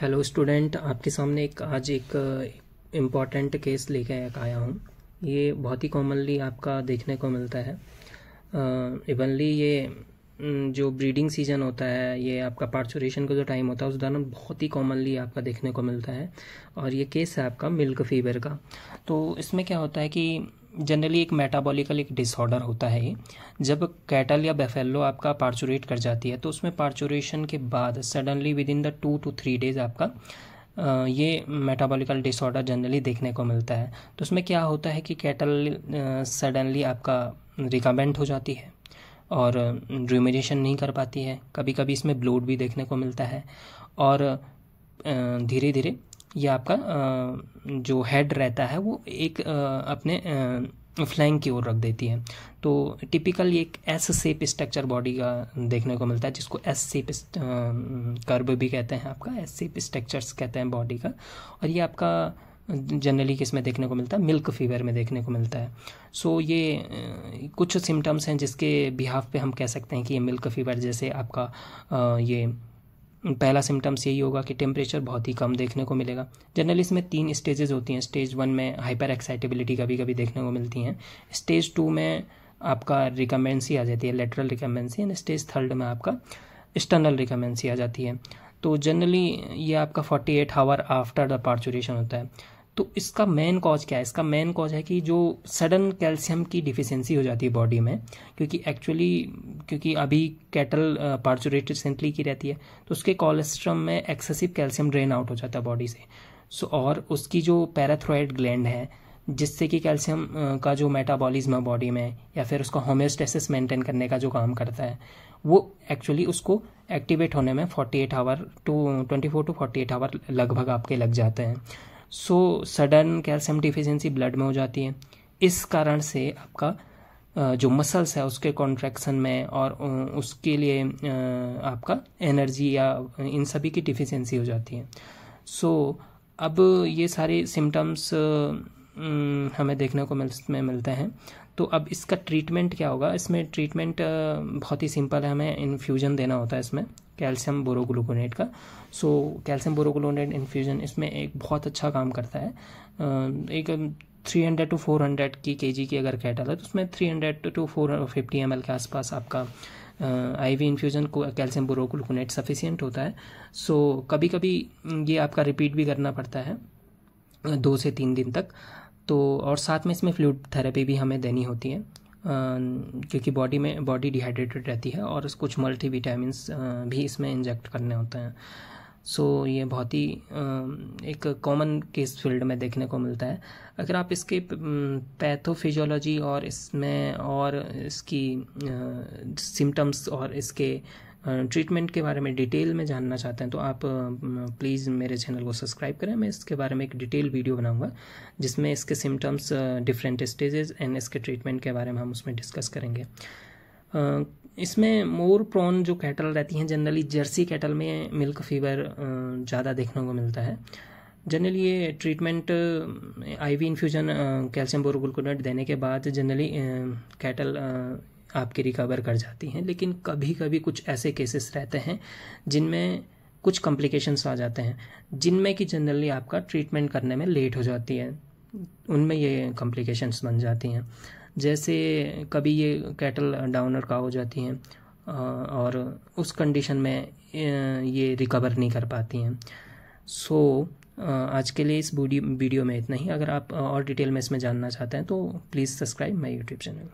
Hello student, आपके सामने आज एक इम्पॉर्टेंट केस लेके आया हूँ। ये बहुत ही कॉमनली आपका देखने को मिलता है। इवनली ये जो ब्रीडिंग सीजन होता है, ये आपका पार्चुरेशन का जो टाइम होता है उस दौरान बहुत ही कॉमनली आपका देखने को मिलता है। और ये केस है आपका मिल्क फीवर का। तो इसमें क्या होता है कि जनरली एक मेटाबॉलिकल एक डिसऑर्डर होता है ये। जब कैटल या बेफेलो आपका पार्चुरेट कर जाती है तो उसमें पार्चुरेशन के बाद suddenly with in the 2 to 3 days आपका ये मेटाबॉलिकल डिसऑर्डर जनरली देखने को मिलता है। तो उसमें क्या होता है कि कैटल सडनली आपका रिकमेंट हो जाती है और ड्यूमिनेशन नहीं कर पाती है। कभी कभी इसमें ब्लोड भी देखने को मिलता है और धीरे धीरे ये आपका जो हेड रहता है वो एक अपने फ्लैंक की ओर रख देती है। तो टिपिकल ये एक एस शेप स्ट्रक्चर बॉडी का देखने को मिलता है, जिसको एस शेप कर्व भी कहते हैं, आपका एस शेप स्ट्रक्चर्स कहते हैं बॉडी का। और ये आपका जनरली किस में देखने को मिलता है, मिल्क फीवर में देखने को मिलता है। सो ये कुछ सिम्टम्स हैं जिसके बिहाफ पे हम कह सकते हैं कि ये मिल्क फीवर। जैसे आपका ये पहला सिम्टम्स यही होगा कि टेम्परेचर बहुत ही कम देखने को मिलेगा। जनरली इसमें 3 स्टेजेस होती हैं। स्टेज 1 में हाइपर एक्साइटेबिलिटी कभी कभी देखने को मिलती हैं। स्टेज 2 में आपका रिकमेंसी आ जाती है, लेटरल रिकमेंसी। एंड स्टेज 3 में आपका एक्सटर्नल रिकमेंसी आ जाती है। तो जनरली ये आपका 48 आवर आफ्टर द पार्चुरेशन होता है। तो इसका मेन कॉज क्या है? इसका मेन कॉज है कि जो सडन कैल्शियम की डिफिशियंसी हो जाती है बॉडी में, क्योंकि अभी कैटल पार्चुरेट रिसेंटली की रहती है, तो उसके कोलेस्ट्रम में एक्सेसिव कैल्शियम ड्रेन आउट हो जाता है बॉडी से। और उसकी जो पैराथ्राइड ग्लैंड है, जिससे कि कैल्शियम का जो मेटाबॉलिज्म है बॉडी में या फिर उसका होम्योस्टेसिस मेंटेन करने का जो काम करता है, वो एक्चुअली उसको एक्टिवेट होने में 24 to 48 आवर लगभग आपके लग जाते हैं। So sudden calcium deficiency blood में हो जाती है। इस कारण से आपका जो मसल्स है उसके कॉन्ट्रैक्शन में और उसके लिए आपका एनर्जी या इन सभी की डिफिशियंसी हो जाती है। सो अब ये सारे सिम्टम्स हमें देखने को मिलते हैं। तो अब इसका ट्रीटमेंट क्या होगा? इसमें ट्रीटमेंट बहुत ही सिंपल है। हमें इन्फ्यूजन देना होता है इसमें कैल्शियम बोरोग्लूकोनेट का। सो कैल्शियम बोरोग्लूकोनेट इन्फ्यूजन इसमें एक बहुत अच्छा काम करता है। एक 300 to 400 की केजी की अगर कैटल है तो उसमें 300 to 450 ml के आसपास आपका IV इन्फ्यूजन को कैल्शियम बोरोग्लूकोनेट सफिशिएंट होता है। सो कभी कभी ये आपका रिपीट भी करना पड़ता है 2 से 3 दिन तक। तो और साथ में इसमें फ्लूइड थेरेपी भी हमें देनी होती है, क्योंकि बॉडी डिहाइड्रेटेड रहती है और कुछ मल्टीविटामिन्स भी इसमें इंजेक्ट करने होते हैं। सो ये बहुत ही एक कॉमन केस फील्ड में देखने को मिलता है। अगर आप इसके पैथोफिजियोलॉजी और इसमें और इसकी सिम्टम्स और इसके ट्रीटमेंट के बारे में डिटेल में जानना चाहते हैं तो आप प्लीज़ मेरे चैनल को सब्सक्राइब करें। मैं इसके बारे में एक डिटेल वीडियो बनाऊंगा जिसमें इसके सिम्टम्स, डिफरेंट स्टेजेस एंड इसके ट्रीटमेंट के बारे में हम उसमें डिस्कस करेंगे। इसमें मोर प्रोन जो कैटल रहती हैं, जनरली जर्सी कैटल में मिल्क फीवर ज़्यादा देखने को मिलता है। जनरली ये ट्रीटमेंट IV इन्फ्यूजन कैल्शियम बोरोग्लूकोनेट देने के बाद जनरली कैटल आपकी रिकवर कर जाती हैं। लेकिन कभी कभी कुछ ऐसे केसेस रहते हैं जिनमें कुछ कॉम्प्लिकेशंस आ जाते हैं, जिनमें कि जनरली आपका ट्रीटमेंट करने में लेट हो जाती है। उनमें ये कॉम्प्लिकेशंस बन जाती हैं। जैसे कभी ये कैटल डाउनर का हो जाती हैं और उस कंडीशन में ये रिकवर नहीं कर पाती हैं। सो आज के लिए इस वीडियो में इतना ही। अगर आप और डिटेल में इसमें जानना चाहते हैं तो please subscribe my YouTube channel.